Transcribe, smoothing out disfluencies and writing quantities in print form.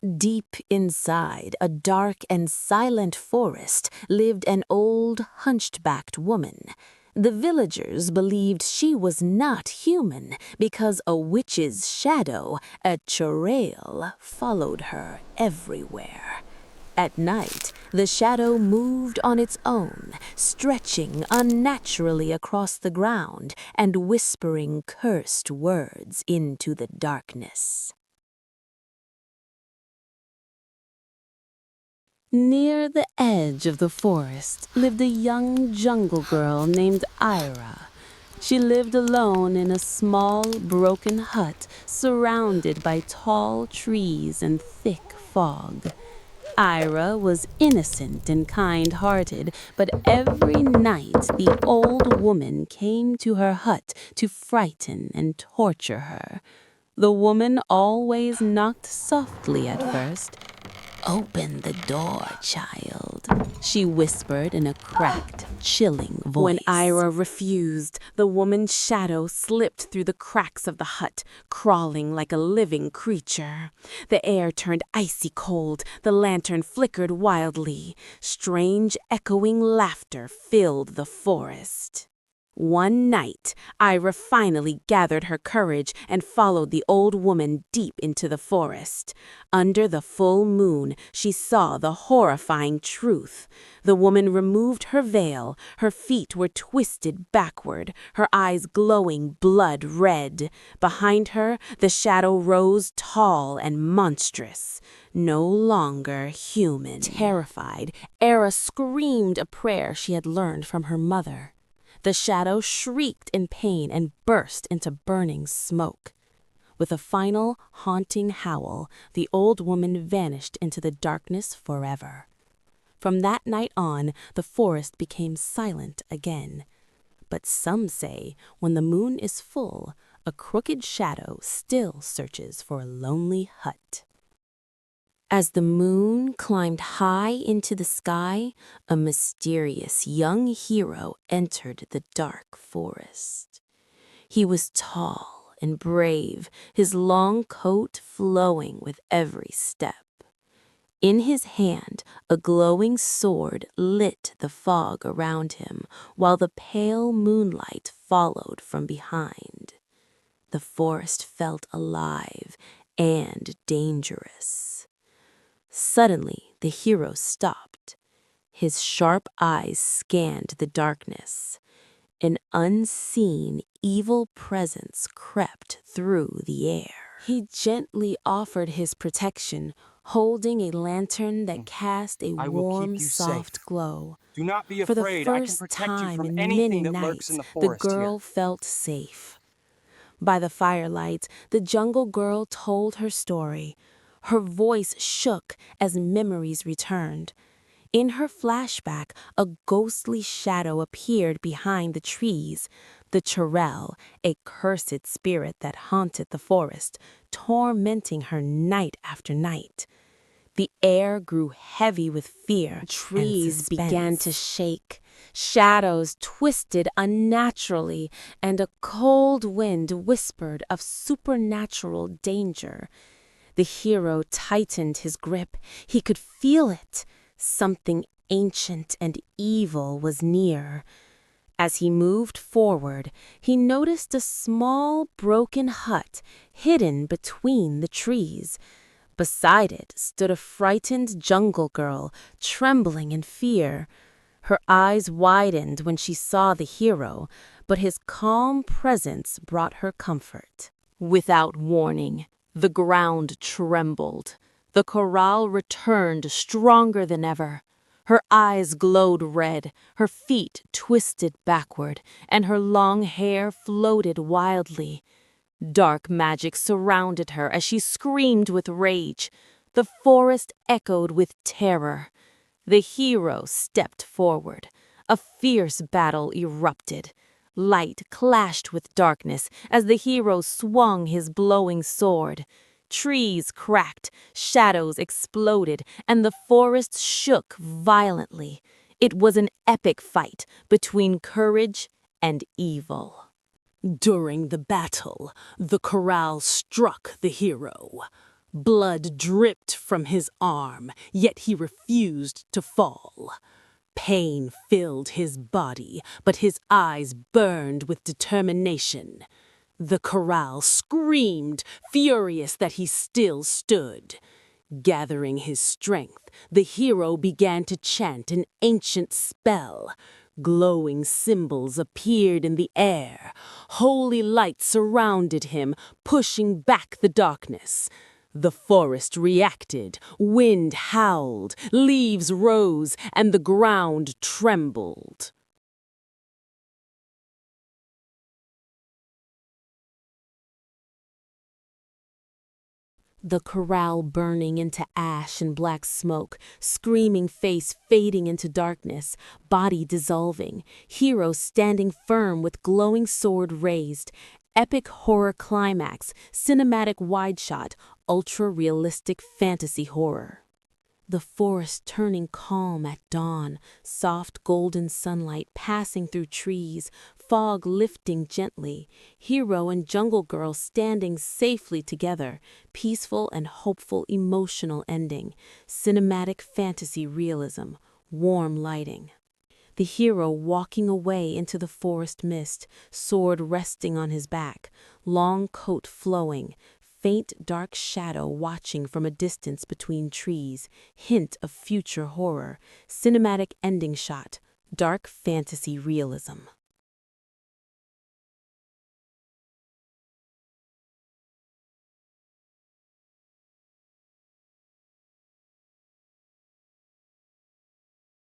Deep inside a dark and silent forest lived an old, hunchbacked woman. The villagers believed she was not human because a witch's shadow, a churel, followed her everywhere. At night, the shadow moved on its own, stretching unnaturally across the ground and whispering cursed words into the darkness. Near the edge of the forest lived a young jungle girl named Ira. She lived alone in a small, broken hut surrounded by tall trees and thick fog. Ira was innocent and kind-hearted, but every night the old woman came to her hut to frighten and torture her. The woman always knocked softly at first. "Open the door, child," she whispered in a cracked, chilling voice. When Ira refused, the woman's shadow slipped through the cracks of the hut, crawling like a living creature. The air turned icy cold, the lantern flickered wildly. Strange, echoing laughter filled the forest. One night, Ira finally gathered her courage and followed the old woman deep into the forest. Under the full moon, she saw the horrifying truth. The woman removed her veil, her feet were twisted backward, her eyes glowing blood red. Behind her, the shadow rose tall and monstrous, no longer human. Terrified, Ira screamed a prayer she had learned from her mother. The shadow shrieked in pain and burst into burning smoke. With a final, haunting howl, the old woman vanished into the darkness forever. From that night on, the forest became silent again. But some say when the moon is full, a crooked shadow still searches for a lonely hut. As the moon climbed high into the sky, a mysterious young hero entered the dark forest. He was tall and brave, his long coat flowing with every step. In his hand, a glowing sword lit the fog around him, while the pale moonlight followed from behind. The forest felt alive and dangerous. Suddenly, the hero stopped. His sharp eyes scanned the darkness. An unseen, evil presence crept through the air. He gently offered his protection, holding a lantern that cast a warm, soft glow. Do not be For the afraid. I can first protect you time from in many anything that lurks nights, in the the forest girl here. felt safe. By the firelight, the jungle girl told her story. Her voice shook as memories returned. In her flashback, a ghostly shadow appeared behind the trees. The churel, a cursed spirit that haunted the forest, tormenting her night after night. The air grew heavy with fear. Trees began to shake. Shadows twisted unnaturally, and a cold wind whispered of supernatural danger. The hero tightened his grip. He could feel it. Something ancient and evil was near. As he moved forward, he noticed a small, broken hut hidden between the trees. Beside it stood a frightened jungle girl, trembling in fear. Her eyes widened when she saw the hero, but his calm presence brought her comfort. Without warning, the ground trembled. The corral returned stronger than ever. Her eyes glowed red, her feet twisted backward, and her long hair floated wildly. Dark magic surrounded her as she screamed with rage. The forest echoed with terror. The hero stepped forward. A fierce battle erupted. Light clashed with darkness as the hero swung his blowing sword. Trees cracked, shadows exploded, and the forest shook violently. It was an epic fight between courage and evil. During the battle, the corral struck the hero. Blood dripped from his arm, yet he refused to fall. Pain filled his body, but his eyes burned with determination. The corral screamed, furious that he still stood. Gathering his strength, the hero began to chant an ancient spell. Glowing symbols appeared in the air. Holy light surrounded him, pushing back the darkness. The forest reacted, wind howled, leaves rose, and the ground trembled. The corral burning into ash and black smoke, screaming face fading into darkness, body dissolving, hero standing firm with glowing sword raised, epic horror climax, cinematic wide shot, ultra-realistic fantasy horror. The forest turning calm at dawn, soft golden sunlight passing through trees, fog lifting gently, hero and jungle girl standing safely together, peaceful and hopeful emotional ending, cinematic fantasy realism, warm lighting. The hero walking away into the forest mist, sword resting on his back, long coat flowing, faint dark shadow watching from a distance between trees, hint of future horror, cinematic ending shot, dark fantasy realism.